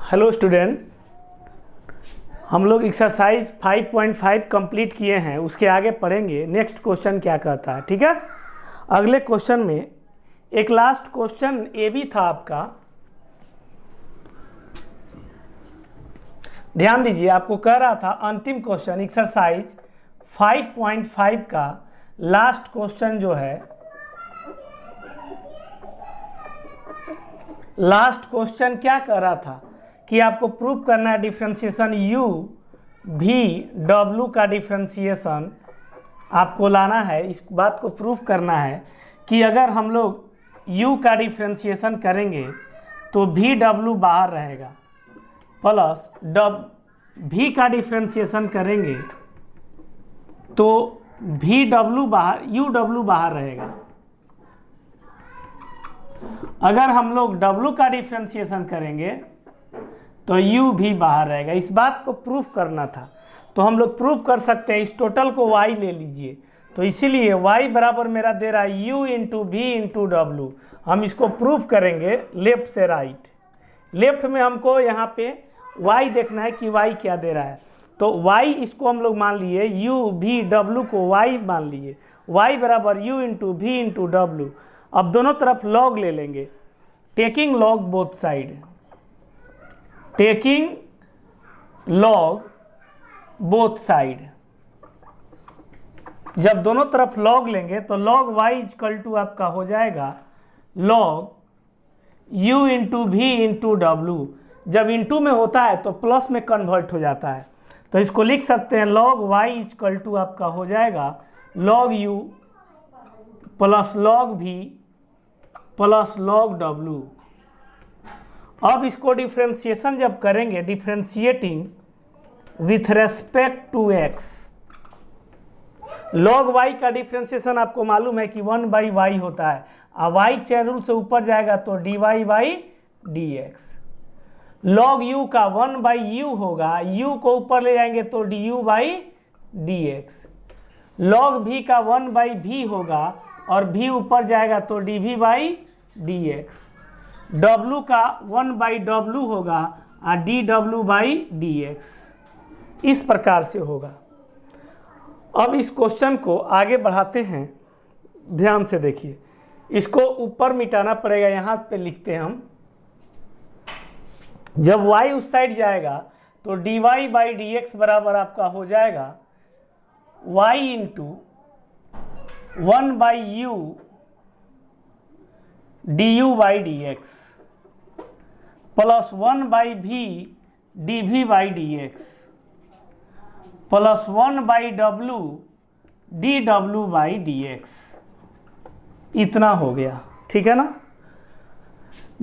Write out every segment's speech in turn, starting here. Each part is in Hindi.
हेलो स्टूडेंट, हम लोग एक्सरसाइज 5.5 कंप्लीट किए हैं। उसके आगे पढ़ेंगे नेक्स्ट क्वेश्चन क्या कहता है। ठीक है, अगले क्वेश्चन में एक लास्ट क्वेश्चन ये भी था आपका, ध्यान दीजिए। आपको कह रहा था अंतिम क्वेश्चन एक्सरसाइज 5.5 का लास्ट क्वेश्चन जो है, लास्ट क्वेश्चन क्या कह रहा था कि आपको प्रूव करना है डिफरेंशिएशन u v w का डिफरेंशिएशन आपको लाना है। इस बात को प्रूव करना है कि अगर हम लोग u का डिफरेंशिएशन करेंगे तो v w बाहर रहेगा, प्लस v का डिफरेंशिएशन करेंगे तो v w बाहर u w बाहर रहेगा। अगर हम लोग w का डिफरेंशिएशन करेंगे तो u भी बाहर रहेगा। इस बात को प्रूफ करना था, तो हम लोग प्रूफ कर सकते हैं। इस टोटल को y ले लीजिए, तो इसीलिए y बराबर मेरा दे रहा है u इंटू वी इंटू डब्लू। हम इसको प्रूफ करेंगे लेफ्ट से राइट। लेफ्ट में हमको यहाँ पे y देखना है कि y क्या दे रहा है, तो y इसको हम लोग मान लिए u v w को y मान लिए, y बराबर u इंटू वी इंटू डब्लू। अब दोनों तरफ लॉग ले लेंगे, taking log both side, taking log both side. जब दोनों तरफ लॉग लेंगे तो लॉग y इक्वल टू आपका हो जाएगा log u into v into डब्लू। जब इंटू में होता है तो प्लस में कन्वर्ट हो जाता है, तो इसको लिख सकते हैं लॉग y इक्वल टू आपका हो जाएगा log u plus log v plus log w। अब इसको डिफरेंशिएशन जब करेंगे, differentiating with respect to x, log y का डिफरेंशिएशन आपको मालूम है कि 1/y होता है, और y चेन रूल से ऊपर जाएगा तो dy/dx। लॉग u का 1/u होगा, u को ऊपर ले जाएंगे तो du/dx। लॉग v का 1/v होगा और v ऊपर जाएगा तो dv/dx। w का 1/w होगा और dw/dx। इस प्रकार से होगा। अब इस क्वेश्चन को आगे बढ़ाते हैं, ध्यान से देखिए। इसको ऊपर मिटाना पड़ेगा, यहाँ पे लिखते हैं हम। जब y उस साइड जाएगा तो dy/dx बराबर आपका हो जाएगा y into 1/u du/dx plus 1/v dv/dx plus 1/w dw/dx। इतना हो गया, ठीक है ना।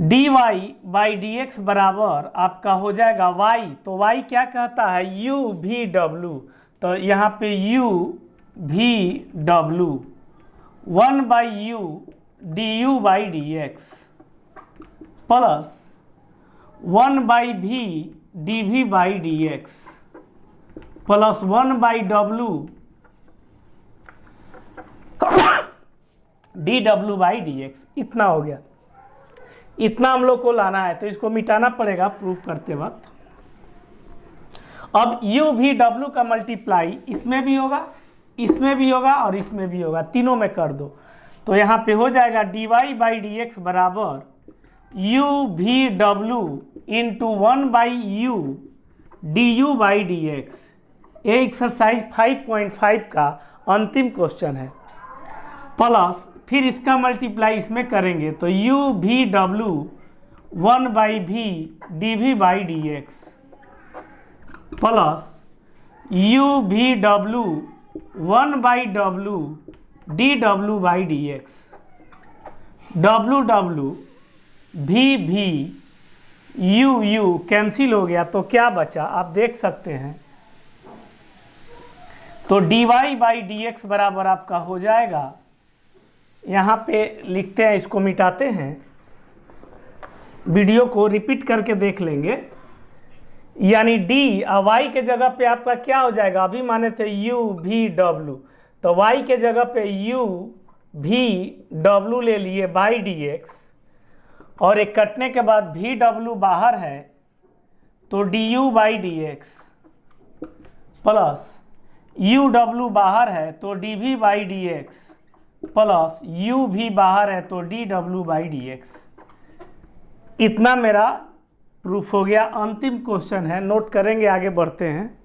dy/dx बराबर आपका हो जाएगा y, तो y क्या कहता है u v w, तो यहाँ पे u v w 1/u du/dx plus 1/v dv/dx plus 1/w dw/dx। इतना हो गया। इतना हम लोग को लाना है, तो इसको मिटाना पड़ेगा प्रूफ करते वक्त। अब u v w का मल्टीप्लाई इसमें भी होगा, इसमें भी होगा और इसमें भी होगा, तीनों में कर दो, तो यहाँ पे हो जाएगा dy/dx बराबर u v w into 1/u du/dx। ये एक्सरसाइज 5.5 का अंतिम क्वेश्चन है। प्लस फिर इसका मल्टीप्लाई इसमें करेंगे तो u v w 1/v dv/dx plus u v w 1/w dw/dx। w v u cancel हो गया, तो क्या बचा आप देख सकते हैं, तो dy/dx बराबर आपका हो जाएगा, यहाँ पे लिखते हैं, इसको मिटाते हैं, वीडियो को रिपीट करके देख लेंगे। यानी d और y के जगह पे आपका क्या हो जाएगा, अभी माने थे u v w, तो y के जगह पे u v w ले लिए बाई dx, और एक कटने के बाद वी डब्ल्यू बाहर है तो du/dx प्लस uw बाहर है तो dv/dx प्लस u भी बाहर है तो dw/dx। इतना मेरा प्रूफ हो गया। अंतिम क्वेश्चन है, नोट करेंगे, आगे बढ़ते हैं।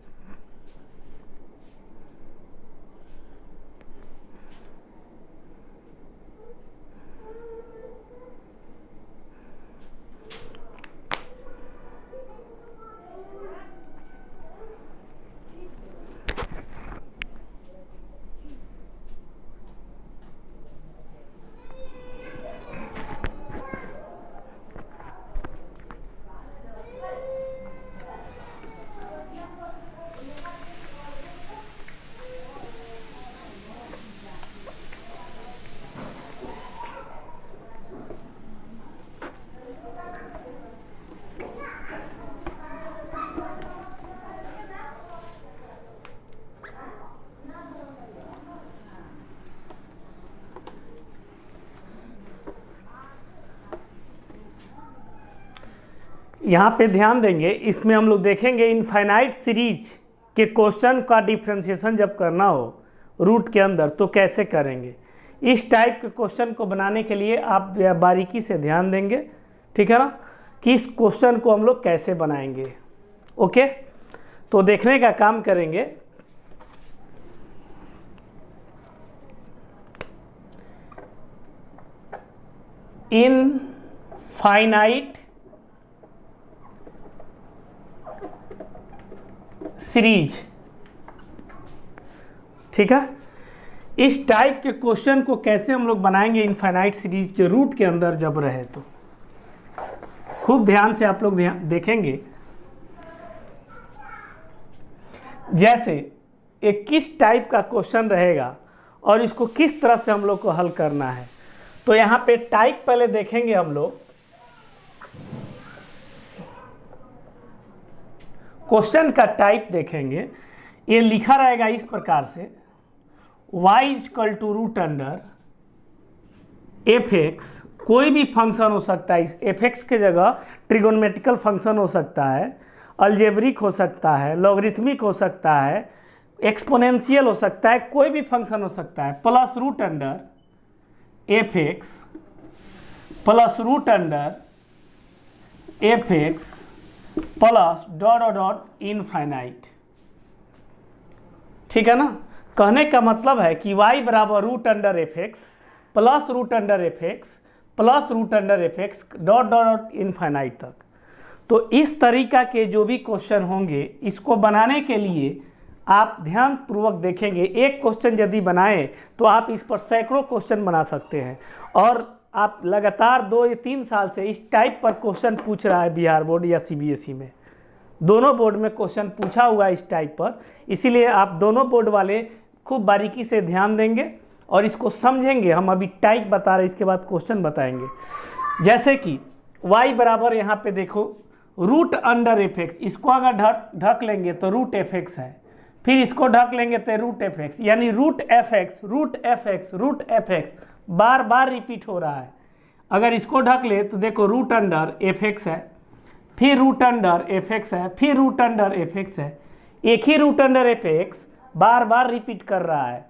यहाँ पे ध्यान देंगे, इसमें हम लोग देखेंगे इनफाइनाइट सीरीज के क्वेश्चन का डिफ्रेंशिएशन जब करना हो रूट के अंदर तो कैसे करेंगे। इस टाइप के क्वेश्चन को बनाने के लिए आप बारीकी से ध्यान देंगे, ठीक है ना, कि इस क्वेश्चन को हम लोग कैसे बनाएंगे। ओके, तो देखने का काम करेंगे। इनफाइनाइट सीरीज, ठीक है, इस टाइप के क्वेश्चन को कैसे हम लोग बनाएंगे इनफाइनाइट सीरीज के रूट के अंदर जब रहे तो। खूब ध्यान से आप लोग देखेंगे। जैसे एक किस टाइप का क्वेश्चन रहेगा और इसको किस तरह से हम लोग को हल करना है, तो यहाँ पे टाइप पहले देखेंगे हम लोग। क्वेश्चन का टाइप देखेंगे, ये लिखा रहेगा इस प्रकार से, y = √f(x), कोई भी फंक्शन हो सकता है। इस f(x) के जगह ट्रिगोनोमेट्रिकल फंक्शन हो सकता है, अलजेब्रिक हो सकता है, लॉगरिथमिक हो सकता है, एक्सपोनेंशियल हो सकता है, कोई भी फंक्शन हो सकता है, plus √f(x) plus √f(x) plus ... infinite. ठीक है ना। कहने का मतलब है कि y बराबर √f(x) plus √f(x) plus √f(x) ... infinite तक। तो इस तरीका के जो भी क्वेश्चन होंगे, इसको बनाने के लिए आप ध्यान पूर्वक देखेंगे। एक क्वेश्चन यदि बनाएं तो आप इस पर सैकड़ों क्वेश्चन बना सकते हैं। और आप लगातार 2 या 3 साल से इस टाइप पर क्वेश्चन पूछ रहा है बिहार बोर्ड या CBSE में, दोनों बोर्ड में क्वेश्चन पूछा हुआ है इस टाइप पर। इसीलिए आप दोनों बोर्ड वाले खूब बारीकी से ध्यान देंगे और इसको समझेंगे। हम अभी टाइप बता रहे हैं, इसके बाद क्वेश्चन बताएंगे। जैसे कि y बराबर यहाँ पे देखो √f(x), इसको अगर ढक लेंगे तो √f(x) है, फिर इसको ढक लेंगे तो √f(x), यानी √f(x) बार बार रिपीट हो रहा है। अगर इसको ढक ले तो देखो √f(x) है, फिर √f(x) है, फिर √f(x) है। एक ही √f(x) बार बार रिपीट कर रहा है।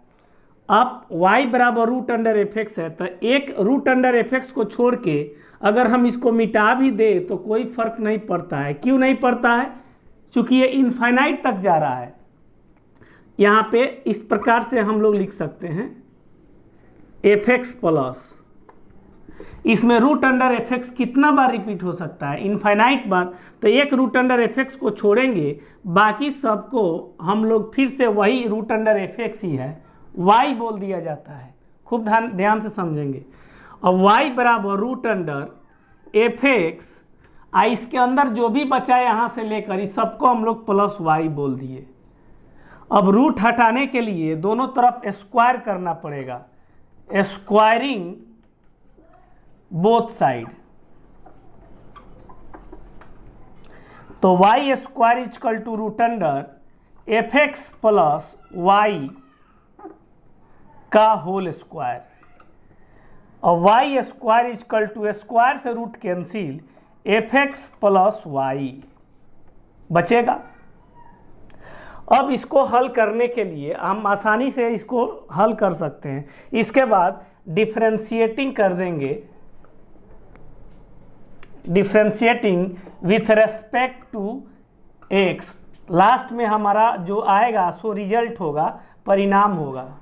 अब y बराबर √f(x) है, तो एक √f(x) को छोड़ के अगर हम इसको मिटा भी दे तो कोई फर्क नहीं पड़ता है। क्यों नहीं पड़ता है? क्योंकि ये इनफाइनाइट तक जा रहा है। यहाँ पे इस प्रकार से हम लोग लिख सकते हैं f(x) प्लस, इसमें √f(x) कितना बार रिपीट हो सकता है? इनफाइनाइट बार। तो एक √f(x) को छोड़ेंगे, बाकी सबको हम लोग फिर से वही √f(x) ही है, y बोल दिया जाता है। खूब ध्यान से समझेंगे। और y बराबर √f(x), इसके अंदर जो भी बचा यहाँ से लेकर इस सबको हम लोग प्लस y बोल दिए। अब रूट हटाने के लिए दोनों तरफ स्क्वायर करना पड़ेगा, स्क्वायरिंग बोथ साइड। तो y² = √f(x) प्लस y का होल स्क्वायर, और y² स्क्वायर से root cancel f(x) plus y। बचेगा। अब इसको हल करने के लिए हम आसानी से इसको हल कर सकते हैं। इसके बाद डिफरेंशिएटिंग कर देंगे, differentiating with respect to x, last में हमारा जो आएगा सो रिजल्ट होगा, परिणाम होगा।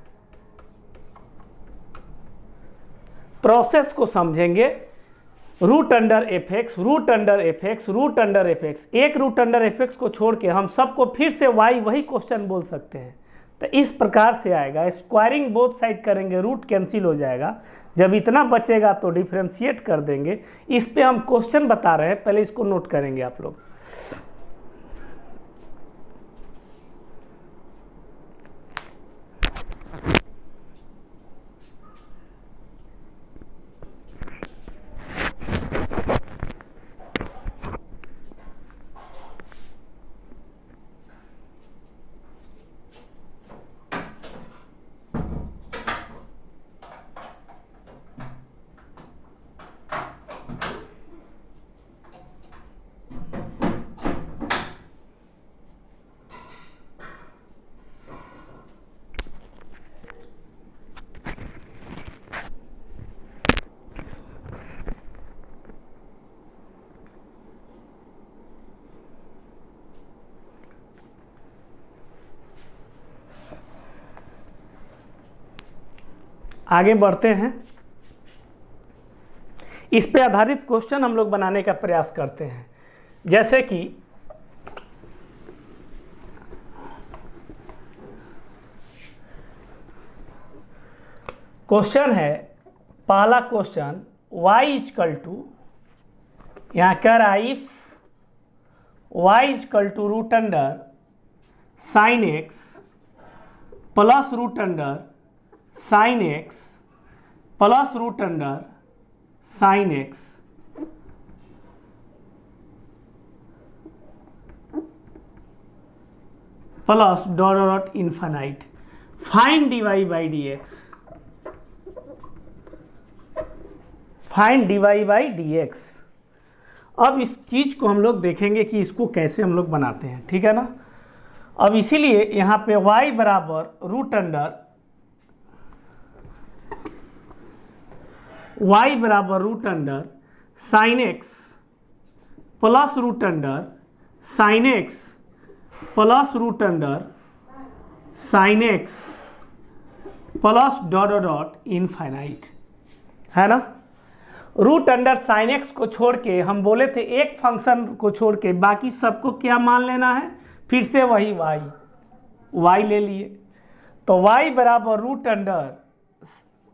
प्रोसेस को समझेंगे। Root under f x, root under f x, root under f x, एक रूट अंडर एफ एक्स को छोड़ के हम सबको फिर से वाई वही क्वेश्चन बोल सकते हैं। तो इस प्रकार से आएगा, स्क्वायरिंग बोथ साइड करेंगे, रूट कैंसिल हो जाएगा। जब इतना बचेगा तो डिफरेंशिएट कर देंगे। इस पे हम क्वेश्चन बता रहे हैं, पहले इसको नोट करेंगे आप लोग। आगे बढ़ते हैं। इस पे आधारित क्वेश्चन हम लोग बनाने का प्रयास करते हैं। जैसे कि क्वेश्चन है, पहला क्वेश्चन y इजकल टू, यहाँ कह रहा है if y is equal to root under sine x plus root under sine x plus root under sine x plus dot dot infinite, find dy by D x, find dy by D x. अब इस चीज़ को हम लोग देखेंगे कि इसको कैसे हम लोग बनाते हैं, ठीक है ना। अब इसीलिए यहाँ पे y बराबर रूट अंडर, y बराबर root under sine x plus root under sine x plus root under sine x plus dot dot infinite, है ना। रूट अंडर साइन एक्स को छोड़ के हम बोले थे एक फंक्शन को छोड़ के बाकी सबको क्या मान लेना है, फिर से वही y ले लिए। तो y बराबर रूट अंडर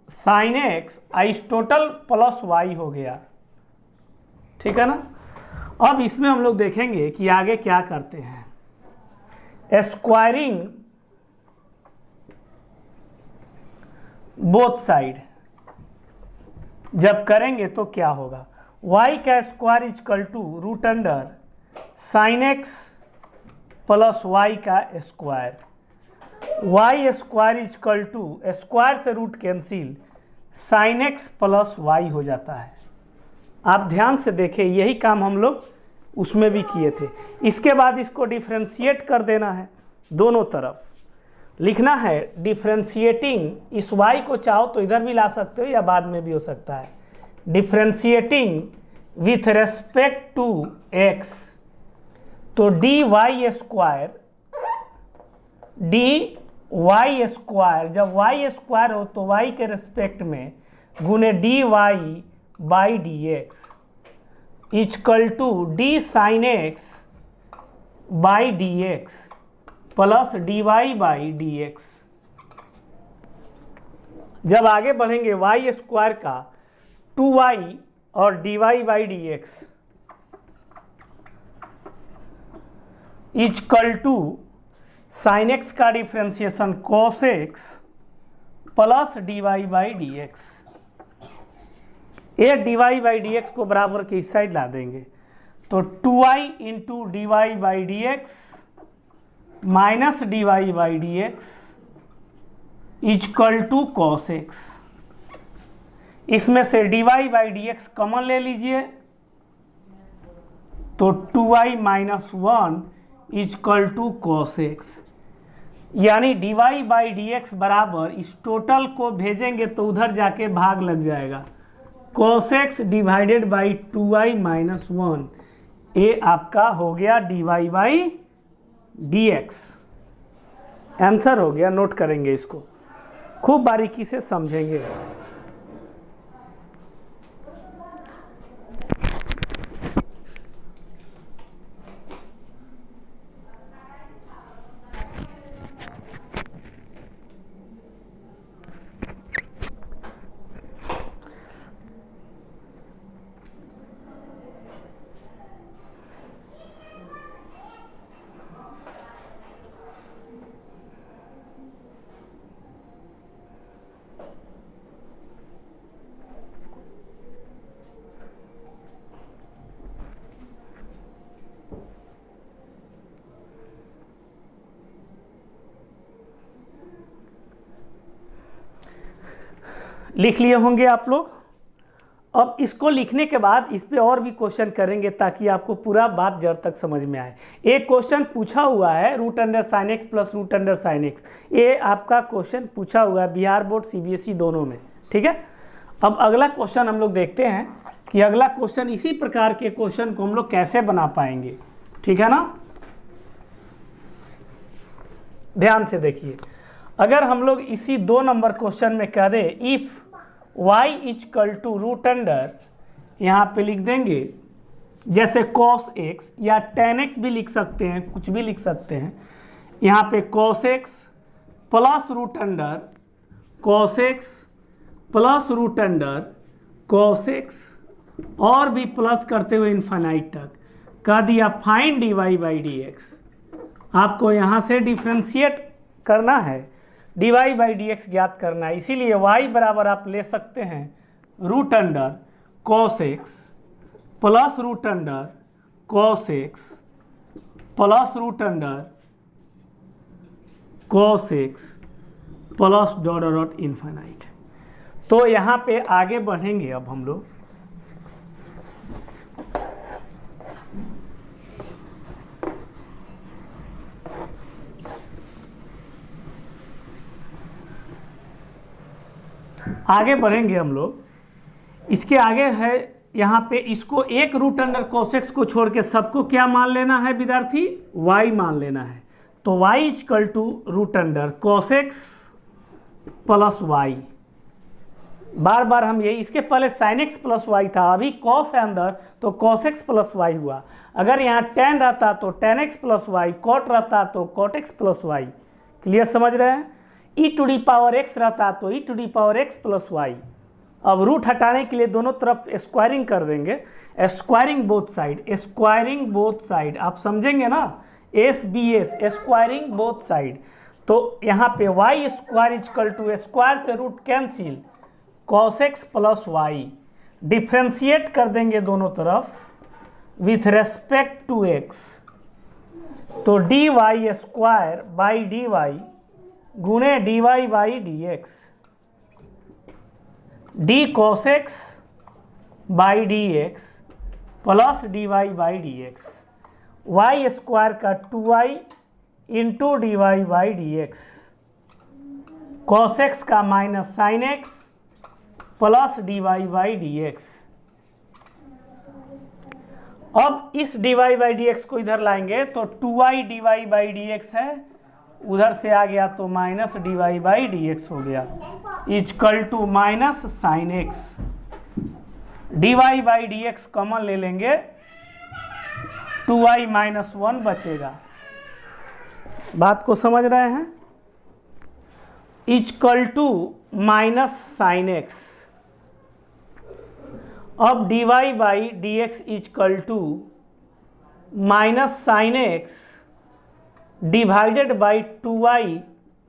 साइन एक्स इस टोटल प्लस y हो गया, ठीक है ना। अब इसमें हम लोग देखेंगे कि आगे क्या करते हैं। स्क्वायरिंग बोथ साइड जब करेंगे तो क्या होगा, y का square equal to root under sine x plus y का square, y square equal to square से root cancel sine x plus Y हो जाता है। आप ध्यान से देखें, यही काम हम लोग उसमें भी किए थे। इसके बाद इसको डिफरेंशिएट कर देना है, दोनों तरफ लिखना है डिफरेंशिएटिंग। इस y को चाहो तो इधर भी ला सकते हो या बाद में भी हो सकता है। Differentiating with respect to x, तो D Y square, D Y square, जब y स्क्वायर हो तो y के रेस्पेक्ट में गुने D Y by D x equal to D sine X by D x plus D Y by D X. जब आगे बढ़ेंगे y स्क्वायर का 2y और D Y by D x equal to sine X का differentiation cos X plus D Y by D X. ये D Y by D X को बराबर के इस साइड ला देंगे तो 2y into D Y by D x minus D Y by D x equal to cos X. इसमें से D Y by D x common ले लीजिए तो 2y minus 1 equal to cos X, यानी dy बाई डी एक्स बराबर, इस टोटल को भेजेंगे तो उधर जाके भाग लग जाएगा, cos x divided by 2i minus 1, ये आपका हो गया dy by D x. Answer हो गया, नोट करेंगे इसको, खूब बारीकी से समझेंगे। लिख लिए होंगे आप लोग। अब इसको लिखने के बाद इस पे और भी क्वेश्चन करेंगे ताकि आपको पूरा बात जड़ तक समझ में आए। एक क्वेश्चन पूछा हुआ है root under sine x plus root under sine x, ये आपका क्वेश्चन पूछा हुआ है बिहार बोर्ड सीबीएसई दोनों में, ठीक है। अब अगला क्वेश्चन हम लोग देखते हैं कि अगला क्वेश्चन इसी प्रकार के क्वेश्चन को हम लोग कैसे बना पाएंगे, ठीक है ना। ध्यान से देखिए, अगर हम लोग इसी 2 नंबर क्वेश्चन में कह दें if y is equal to root under, यहाँ पे लिख देंगे जैसे cos x या tan x भी लिख सकते हैं, कुछ भी लिख सकते हैं, यहाँ पे cos x plus root under cos x plus root under cos x और भी प्लस करते हुए इनफाइनाइट तक कह दिया find dy by D x. आपको यहाँ से डिफ्रेंशिएट करना है, dy बाई डी एक्स ज्ञात करना है, इसीलिए y बराबर आप ले सकते हैं root under cos x plus root under cos x plus root under cos x plus dot dot infinite. तो यहाँ पे आगे बढ़ेंगे अब हम लोग। आगे बढ़ेंगे हम लोग, इसके आगे है यहाँ पे इसको एक रूट अंडर cos x को छोड़ के सबको क्या मान लेना है विद्यार्थी, y मान लेना है। तो y is equal to root under cos x plus y, बार बार हम ये, इसके पहले sin x प्लस y था, अभी cos है अंदर तो cos x प्लस y हुआ। अगर यहाँ tan रहता तो tan x plus y, cot रहता तो cot x plus y। Clear समझ रहे हैं। e to the power x रहता तो e to the power x plus Y. अब रूट हटाने के लिए दोनों तरफ स्क्वायरिंग कर देंगे, squaring both side, squaring both side आप समझेंगे ना, S B S squaring both side. तो यहाँ पे Y square equal to square से root cancel cos x plus Y, differentiate कर देंगे दोनों तरफ विथ रेस्पेक्ट टू x, तो D Y square by D Y गुणे D Y by D X, D cos X by D x plus D Y by D X, Y square का 2y into D Y by D X, cos X का minus sine x plus D Y by D x. अब इस D Y by D X को इधर लाएंगे तो 2y D Y by D x है, उधर से आ गया तो minus D Y by D x हो गया, is equal to minus sine x, d Y by D x common ले लेंगे, 2y माइनस 1 बचेगा। बात को समझ रहे हैं। Equal to minus sine X, अब D Y by D x equal to minus sine X divided by 2y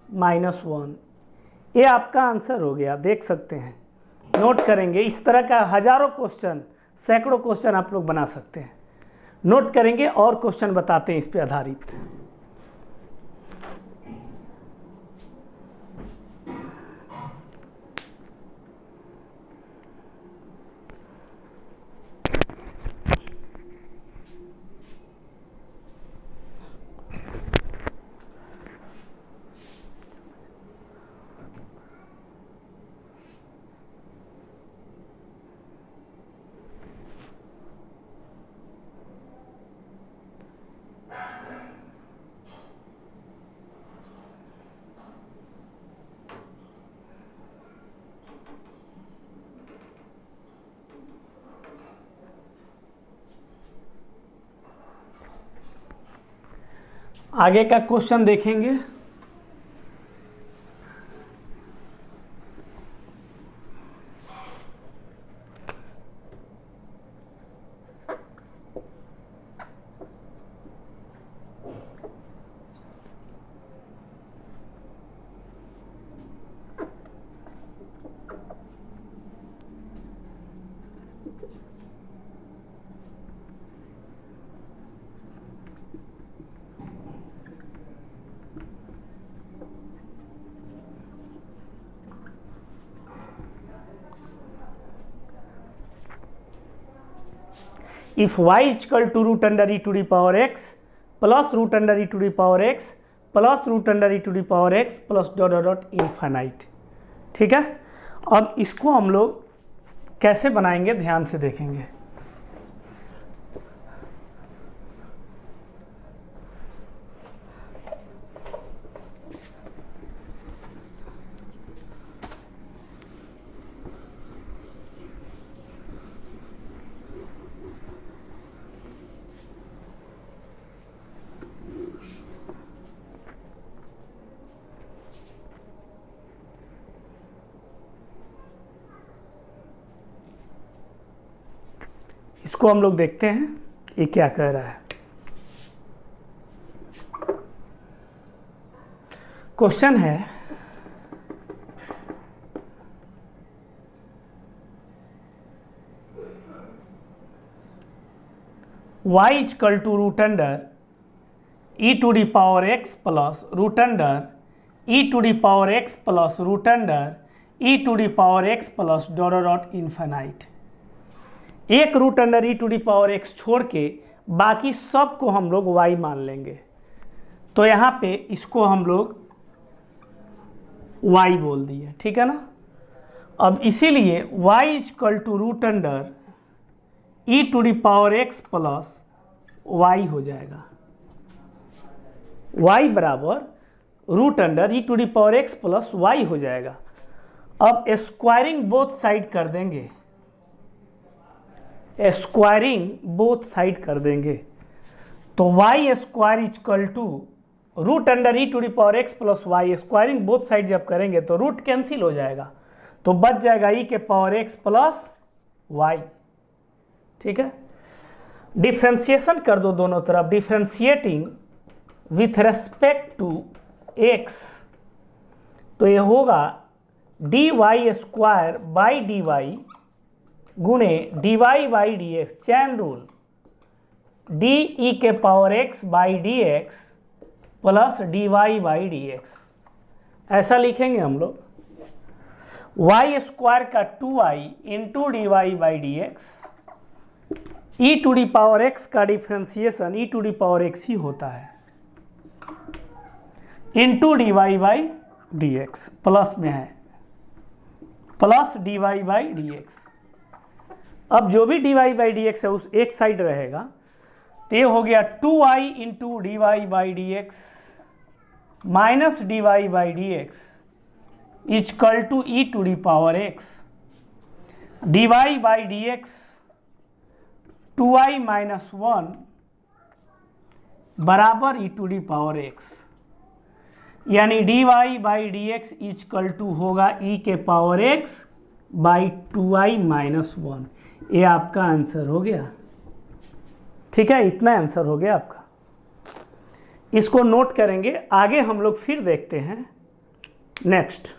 minus 1, ये आपका आंसर हो गया, देख सकते हैं। नोट करेंगे, इस तरह का हजारों क्वेश्चन, सैकड़ों क्वेश्चन आप लोग बना सकते हैं। नोट करेंगे और क्वेश्चन बताते हैं इस पे आधारित। आगे का क्वेश्चन देखेंगे। If y is equal to root under e to the power x plus root under e to the power x plus root under e to the power x plus dot dot dot infinite। ठीक है, अब इसको हम लोग कैसे बनाएंगे ध्यान से देखेंगे। इसको हम लोग देखते हैं ये क्या कह रहा है। क्वेश्चन है y is equal to root under e to the power x plus root under e to the power x plus root under e to the power x plus dot dot dot infinite। एक root under e to the power x छोड़ के बाकी सब को हम लोग y मान लेंगे, तो यहाँ पे इसको हम लोग y बोल दिए। ठीक है ना, अब इसीलिए y is equal to root under e to the power x plus Y हो जाएगा। y बराबर root under e to the power x plus Y हो जाएगा। अब स्क्वायरिंग बोथ साइड कर देंगे, स्क्वायरिंग बोथ साइड कर देंगे, तो y square is equal to root under e to the power x plus y. Squaring both side जब करेंगे तो रूट कैंसिल हो जाएगा, तो बच जाएगा ई के पावर एक्स प्लस वाई। ठीक है, डिफ्रेंशिएशन कर दो दोनों तरफ, differentiating with respect to X, तो ये होगा D Y square by D Y गुणे D Y by D X, chain rule, D E के power X by D x plus D Y by D X, ऐसा लिखेंगे हम लोग। वाई स्क्वायर का 2i into D Y by D X, E to the power X का differentiation E to the power X ही होता है, into D Y by D x, plus में है plus D Y by D x. अब जो भी d Y by D x है उस एक साइड रहेगा, तो ये हो गया 2i into D Y by D x minus D Y by D x equal to e to the power x, d Y by D x 2i minus 1 बराबर e to the power x, यानी d Y by D x equal to होगा ई के power X by 2i minus 1। ये आपका आंसर हो गया। ठीक है, इतना आंसर हो गया आपका। इसको नोट करेंगे, आगे हम लोग फिर देखते हैं नेक्स्ट।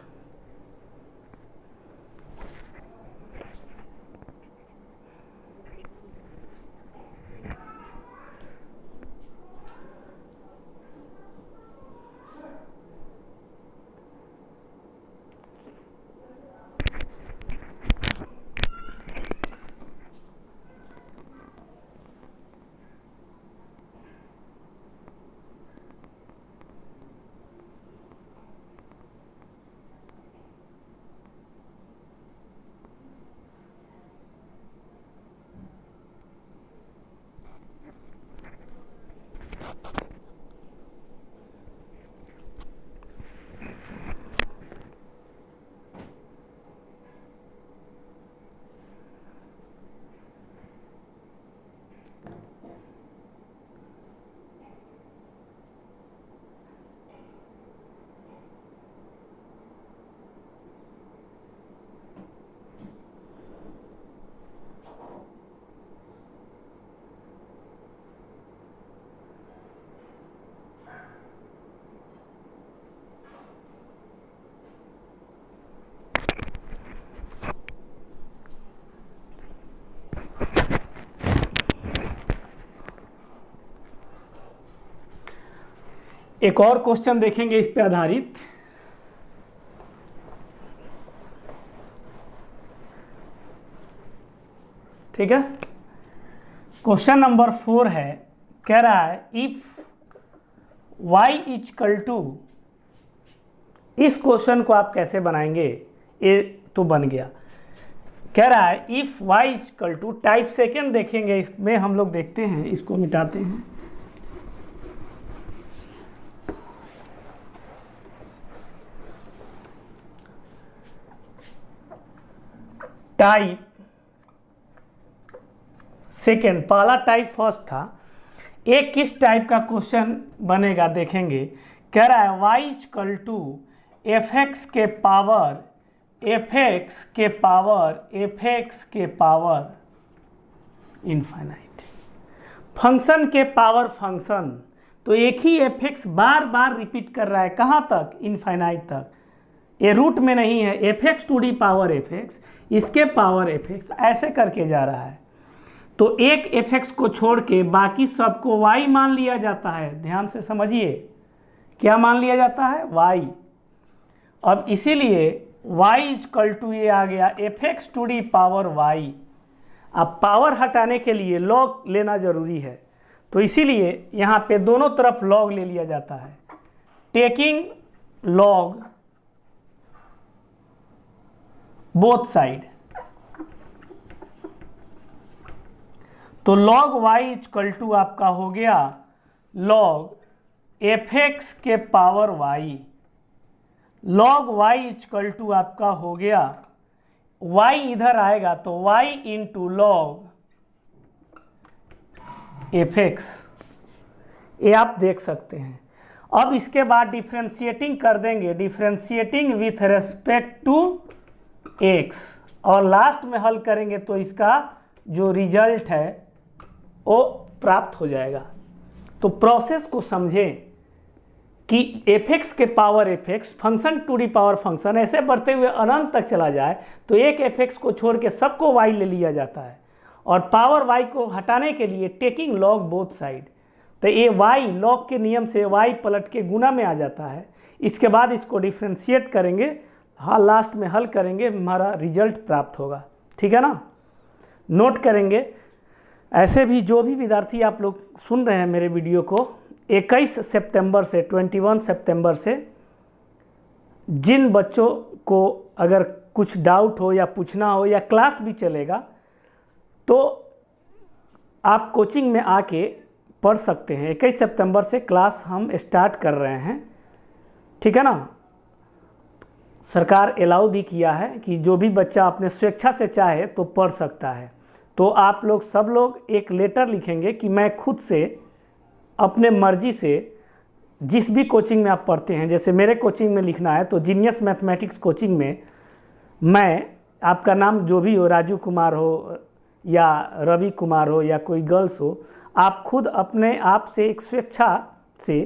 एक और क्वेश्चन देखेंगे इस पे आधारित। ठीक है, क्वेश्चन नंबर 4 है, कह रहा है इफ y इक्वल टू, इस क्वेश्चन को आप कैसे बनाएंगे, ये तो बन गया। कह रहा है if y equal to, type second देखेंगे इसमें हम लोग, देखते हैं, इसको मिटाते हैं। टाइप सेकेंड, पहला टाइप फर्स्ट था, एक किस टाइप का क्वेश्चन बनेगा देखेंगे। कह रहा है y equal to f x के पावर इनफाइनाइट, फंक्शन के पावर फंक्शन, तो एक ही एफ एक्स बार बार रिपीट कर रहा है, कहाँ तक, इनफाइनाइट तक। ये रूट में नहीं है, f x to the power f x, इसके पावर एफ एक्स, ऐसे करके जा रहा है। तो एक एफ एक्स को छोड़ के बाकी सबको y मान लिया जाता है। ध्यान से समझिए, क्या मान लिया जाता है, y। अब इसीलिए y इक्वल टू, ये आ गया f x to the power y। अब पावर हटाने के लिए लॉग लेना जरूरी है, तो इसीलिए यहाँ पे दोनों तरफ लॉग ले लिया जाता है। टेकिंग लॉग बोथ साइड, तो log y इक्वल टू आपका हो गया log एफ एक्स के power y, log y equal to आपका हो गया, y इधर आएगा तो y into log f x, ये आप देख सकते हैं। अब इसके बाद डिफ्रेंशिएटिंग कर देंगे, differentiating with respect to x, और लास्ट में हल करेंगे तो इसका जो रिजल्ट है वो प्राप्त हो जाएगा। तो प्रोसेस को समझें कि एफ एक्स के power f x, function to the power function, ऐसे बढ़ते हुए अनंत तक चला जाए तो एक एफ एक्स को छोड़ के सबको y ले लिया जाता है, और पावर y को हटाने के लिए टेकिंग लॉग बोथ साइड, तो ये y लॉग के नियम से y पलट के गुना में आ जाता है। इसके बाद इसको डिफ्रेंशिएट करेंगे, हाँ लास्ट में हल करेंगे, हमारा रिजल्ट प्राप्त होगा। ठीक है ना, नोट करेंगे। ऐसे भी जो भी विद्यार्थी आप लोग सुन रहे हैं मेरे वीडियो को, 21 सितंबर से 21 सितंबर से जिन बच्चों को अगर कुछ डाउट हो या पूछना हो या क्लास भी चलेगा तो आप कोचिंग में आके पढ़ सकते हैं। 21 सितंबर से क्लास हम स्टार्ट कर रहे हैं। ठीक है ना, सरकार अलाउ भी किया है कि जो भी बच्चा अपने स्वेच्छा से चाहे तो पढ़ सकता है। तो आप लोग सब लोग एक लेटर लिखेंगे कि मैं खुद से अपने मर्जी से जिस भी कोचिंग में आप पढ़ते हैं, जैसे मेरे कोचिंग में लिखना है तो जीनियस मैथमेटिक्स कोचिंग में मैं, आपका नाम जो भी हो, राजू कुमार हो या रवि कुमार हो या कोई गर्ल्स हो, आप खुद अपने आप से एक स्वेच्छा से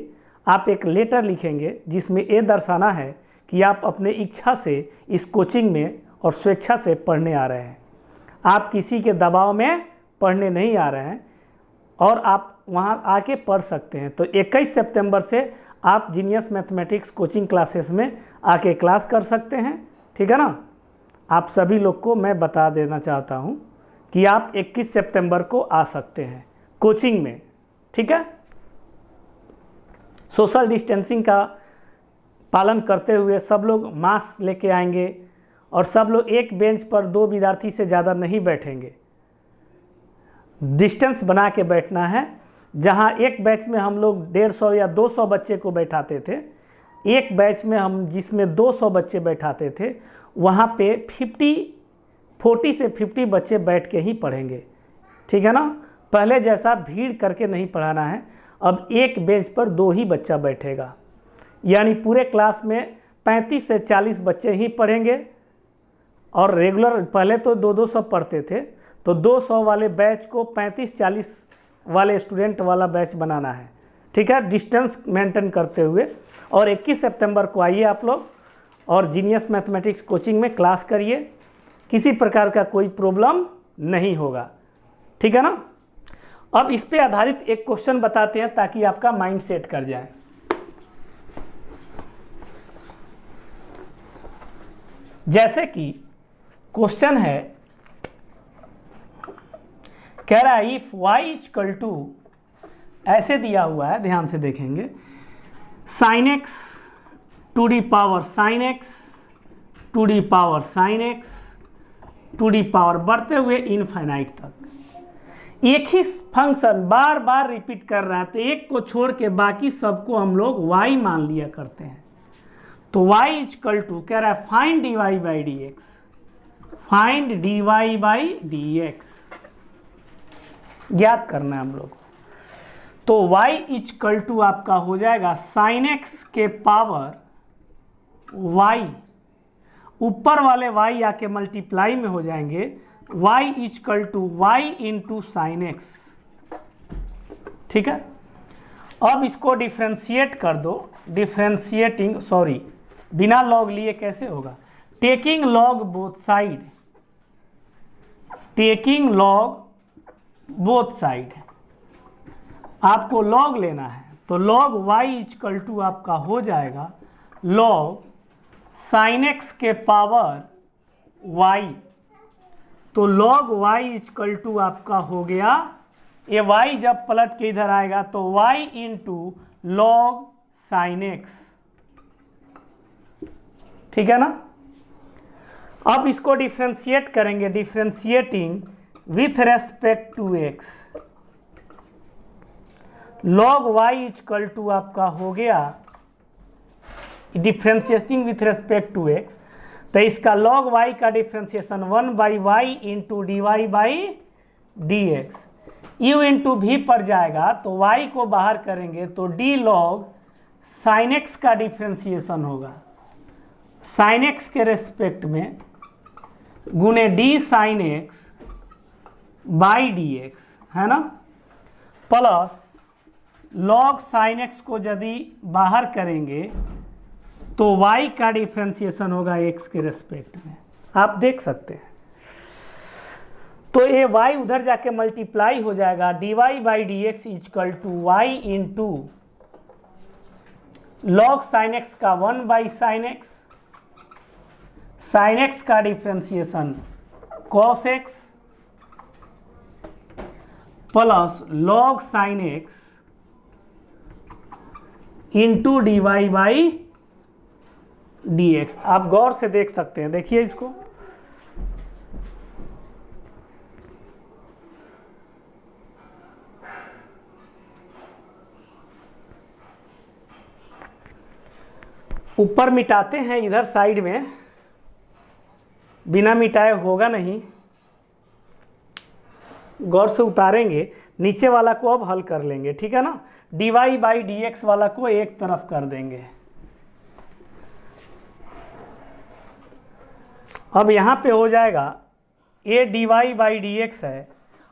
आप एक लेटर लिखेंगे जिसमें ये दर्शाना है कि आप अपने इच्छा से इस कोचिंग में और स्वेच्छा से पढ़ने आ रहे हैं। आप किसी के दबाव में पढ़ने नहीं आ रहे हैं और आप वहां आके पढ़ सकते हैं। तो 21 सितंबर से आप जीनियस मैथमेटिक्स कोचिंग क्लासेस में आके क्लास कर सकते हैं। ठीक है ना, आप सभी लोग को मैं बता देना चाहता हूं कि आप 21 सितंबर को आ सकते हैं कोचिंग में। ठीक है, सोशल डिस्टेंसिंग का पालन करते हुए सब लोग मास्क लेके आएंगे और सब लोग एक बेंच पर 2 विद्यार्थी से ज़्यादा नहीं बैठेंगे, डिस्टेंस बना के बैठना है। जहां एक बैच में हम लोग 150 या 200 बच्चे को बैठाते थे, एक बैच में हम जिसमें 200 बच्चे बैठाते थे, वहां पे 40 से 50 बच्चे बैठ के ही पढ़ेंगे। ठीक है ना, पहले जैसा भीड़ करके नहीं पढ़ाना है। अब एक बेंच पर 2 ही बच्चा बैठेगा, यानी पूरे क्लास में 35 से 40 बच्चे ही पढ़ेंगे। और रेगुलर पहले तो 200 पढ़ते थे, तो 200 वाले बैच को 35-40 वाले स्टूडेंट वाला बैच बनाना है। ठीक है, डिस्टेंस मेंटेन करते हुए। और 21 सितंबर को आइए आप लोग और जीनियस मैथमेटिक्स कोचिंग में क्लास करिए, किसी प्रकार का कोई प्रॉब्लम नहीं होगा। ठीक है ना, अब इस पे आधारित एक क्वेश्चन बताते हैं ताकि आपका माइंड सेट कर जाए। जैसे कि क्वेश्चन है, कह रहा है इफ y इक्वल टू, ऐसे दिया हुआ है, ध्यान से देखेंगे, sin x to the power sin x to the power sin x to the power बढ़ते हुए इनफाइनाइट तक। एक ही फंक्शन बार बार रिपीट कर रहा है, तो एक को छोड़ के बाकी सबको हम लोग y मान लिया करते हैं। तो y इक्वल टू कह रहा है find dy by D x, find dy by D x ज्ञात करना है हम लोग। तो y इक्वल टू आपका हो जाएगा sin x के पावर y, ऊपर वाले y आके मल्टीप्लाई में हो जाएंगे, y equal to y into sine x. ठीक है, अब इसको डिफ्रेंशिएट कर दो, डिफ्रेंशिएटिंग, सॉरी बिना लॉग लिए कैसे होगा, taking log both side, taking log both side, आपको लॉग लेना है। तो लॉग y इक्वल टू आपका हो जाएगा लॉग साइन एक्स के पावर y। तो लॉग y इक्वल टू आपका हो गया, ये y जब पलट के इधर आएगा तो y into log sine x. ठीक है ना। अब इसको डिफ्रेंशिएट करेंगे, differentiating with respect to x, log y equal to आपका हो गया differentiating with respect to x, तो इसका log y का differentiation 1 by y into D Y by D x, u into v पर जाएगा तो y को बाहर करेंगे तो d log साइन एक्स का डिफ्रेंशिएशन होगा, साइन एक्स के रेस्पेक्ट में गुने d sign X by D x, है ना, प्लस log साइन एक्स को यदि बाहर करेंगे तो y का डिफ्रेंशिएशन होगा x के रेस्पेक्ट में, आप देख सकते हैं। तो ये y उधर जाके मल्टीप्लाई हो जाएगा, dy by D x equal to Y into log sine X का 1 by sine X, sine X का differentiation cos X plus log sine x into D Y by D X. आप गौर से देख सकते हैं, देखिए इसको, ऊपर मिटाते हैं, इधर साइड में बिना मिटाए होगा नहीं, गौर से उतारेंगे, नीचे वाला को अब हल कर लेंगे। ठीक है ना, d Y by D x वाला को एक तरफ कर देंगे। अब यहाँ पे हो जाएगा ये D Y by D x है,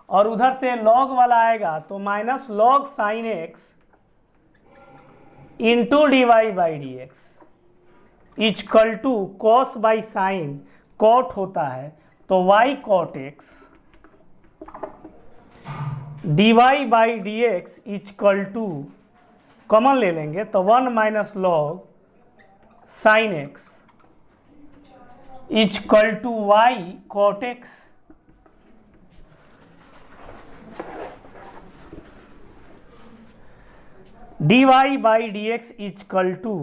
और उधर से लॉग वाला आएगा तो minus log sine x into D Y by D x equal to cos by sine, cot होता है तो y cot x, d Y by D x equal to common ले लेंगे तो 1 minus log sine x equal to y cot x. D Y by D x equal to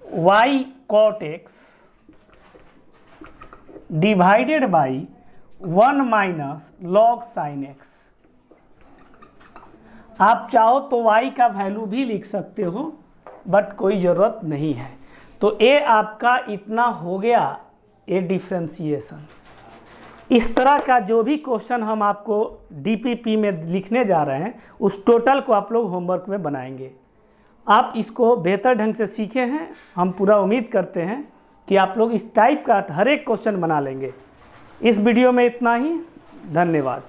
y cot x divided by 1 minus log sine x. आप चाहो तो y का वैल्यू भी लिख सकते हो, बट कोई ज़रूरत नहीं है। तो ये आपका इतना हो गया ये डिफ्रेंशिएशन। इस तरह का जो भी क्वेश्चन हम आपको डीपीपी में लिखने जा रहे हैं उस टोटल को आप लोग होमवर्क में बनाएंगे। आप इसको बेहतर ढंग से सीखे हैं, हम पूरा उम्मीद करते हैं कि आप लोग इस टाइप का हर एक क्वेश्चन बना लेंगे। इस वीडियो में इतना ही, धन्यवाद।